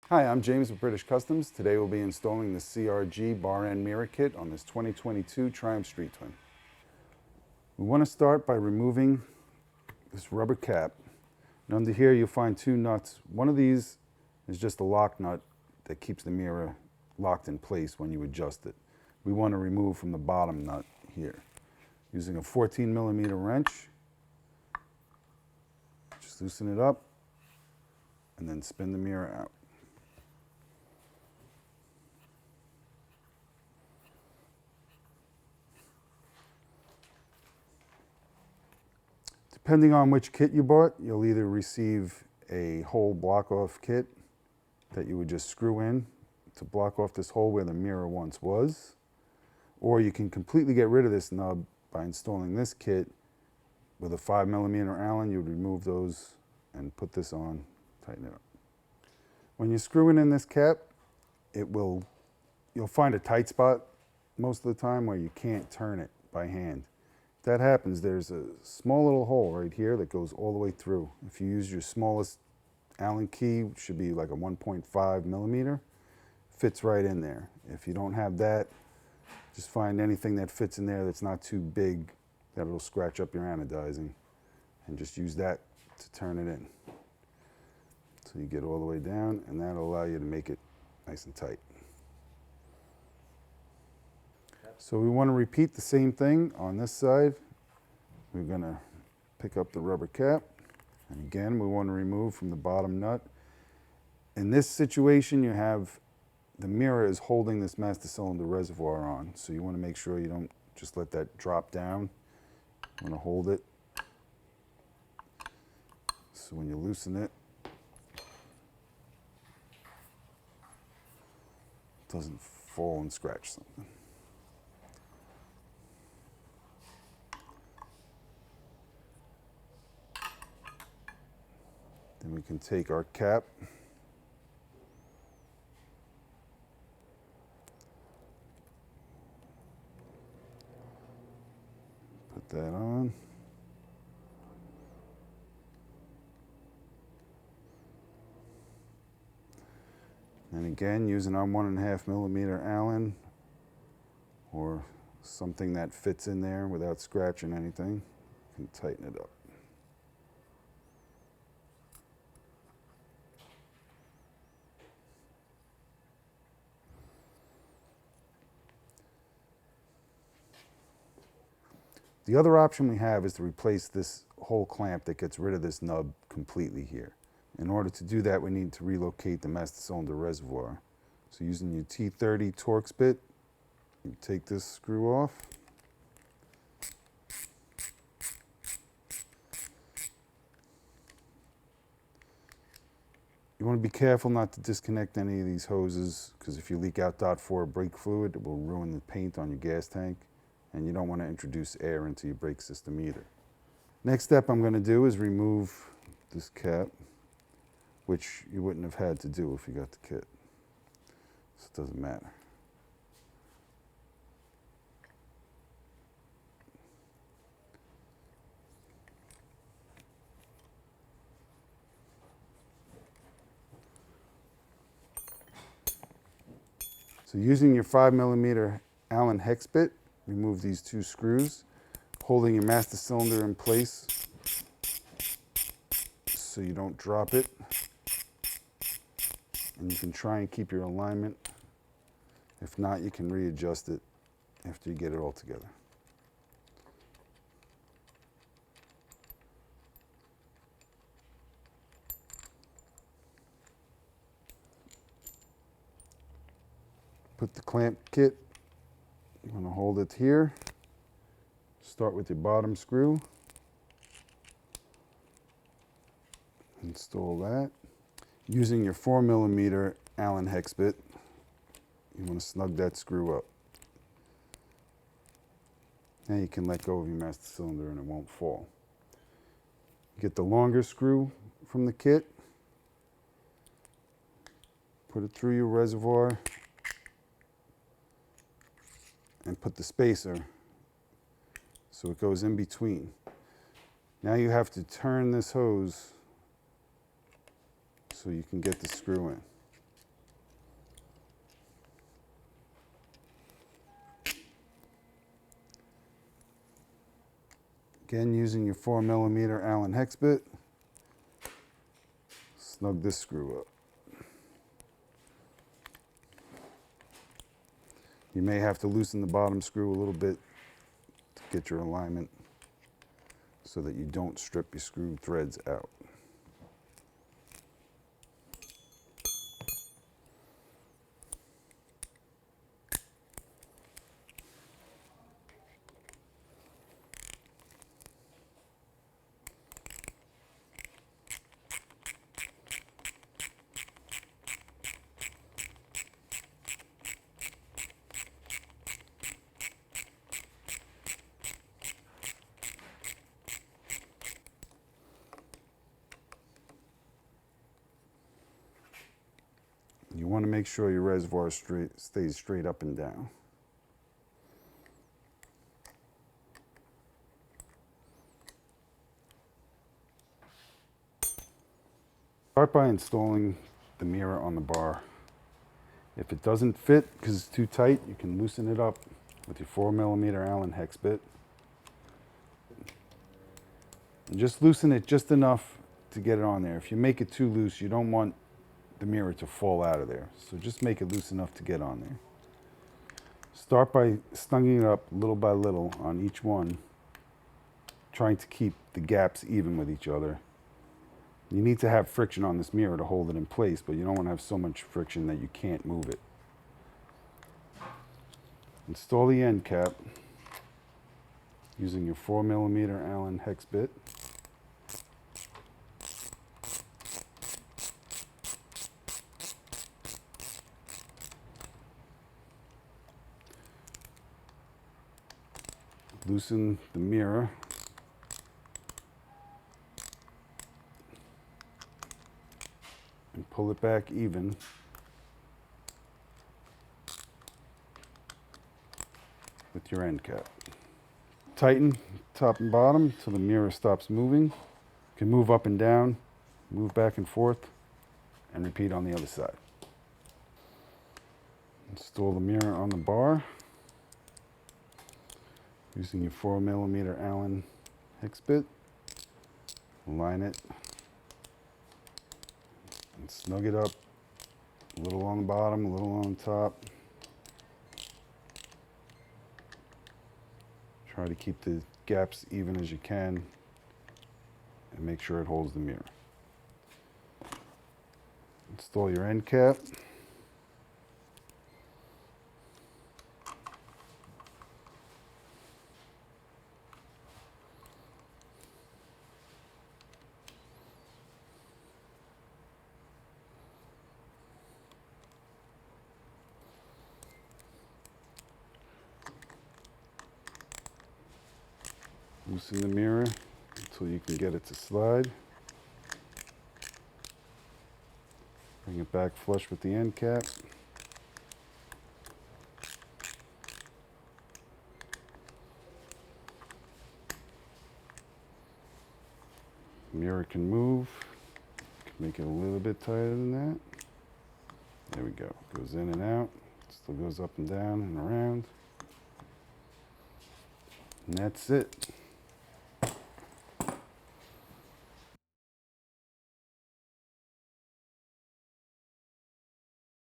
Hi, I'm James with British Customs. Today we'll be installing the CRG bar end mirror kit on this 2022 Triumph Street Twin. We want to start by removing this rubber cap. And under here you'll find two nuts. One of these is just a lock nut that keeps the mirror locked in place when you adjust it. We want to remove from the bottom nut here. Using a 14mm wrench, just loosen it up and then spin the mirror out. Depending on which kit you bought, you'll either receive a whole block-off kit that you would just screw in to block off this hole where the mirror once was, or you can completely get rid of this nub by installing this kit with a 5mm Allen. You would remove those and put this on, tighten it up. When you're screwing in this cap, you'll find a tight spot most of the time where you can't turn it by hand. If that happens, there's a small little hole right here that goes all the way through. If you use your smallest Allen key, which should be like a 1.5mm, fits right in there. If you don't have that, just find anything that fits in there that's not too big, that it'll scratch up your anodizing, and just use that to turn it in. So you get all the way down, and that'll allow you to make it nice and tight. So we want to repeat the same thing on this side. We're going to pick up the rubber cap, and again we want to remove from the bottom nut. In this situation, you have the mirror is holding this master cylinder reservoir on, so you want to make sure you don't just let that drop down. You want to hold it, so when you loosen it, it doesn't fall and scratch something. Then we can take our cap, put that on, and again using our 1.5mm Allen or something that fits in there without scratching anything, you can tighten it up. The other option we have is to replace this whole clamp that gets rid of this nub completely here. In order to do that, we need to relocate the master cylinder reservoir. So using your T30 Torx bit, you take this screw off. You want to be careful not to disconnect any of these hoses, because if you leak out .4 brake fluid, it will ruin the paint on your gas tank. And you don't want to introduce air into your brake system either. Next step I'm going to do is remove this cap, which you wouldn't have had to do if you got the kit. So it doesn't matter. So using your 5mm Allen hex bit, remove these two screws, holding your master cylinder in place so you don't drop it. And you can try and keep your alignment. If not, you can readjust it after you get it all together. Put the clamp kit. You want to hold it here. Start with your bottom screw. Install that. Using your 4mm Allen hex bit, you want to snug that screw up. Now you can let go of your master cylinder and it won't fall. Get the longer screw from the kit. Put it through your reservoir. And put the spacer so it goes in between. Now you have to turn this hose so you can get the screw in. Again, using your 4mm Allen hex bit, snug this screw up. You may have to loosen the bottom screw a little bit to get your alignment so that you don't strip your screw threads out. You want to make sure your reservoir stays straight up and down. Start by installing the mirror on the bar. If it doesn't fit because it's too tight, you can loosen it up with your 4mm Allen hex bit. And just loosen it just enough to get it on there. If you make it too loose, you don't want the mirror to fall out of there. So just make it loose enough to get on there. Start by snugging it up little by little on each one, trying to keep the gaps even with each other. You need to have friction on this mirror to hold it in place, but you don't want to have so much friction that you can't move it. Install the end cap using your 4mm Allen hex bit. Loosen the mirror. And pull it back even. With your end cap. Tighten top and bottom till the mirror stops moving. You can move up and down, move back and forth, and repeat on the other side. Install the mirror on the bar using your 4mm Allen hex bit. Align it and snug it up, a little on the bottom, a little on top. Try to keep the gaps even as you can and make sure it holds the mirror. Install your end cap. Loosen the mirror until you can get it to slide. Bring it back flush with the end cap. Mirror can move. Can make it a little bit tighter than that. There we go. Goes in and out. Still goes up and down and around. And that's it.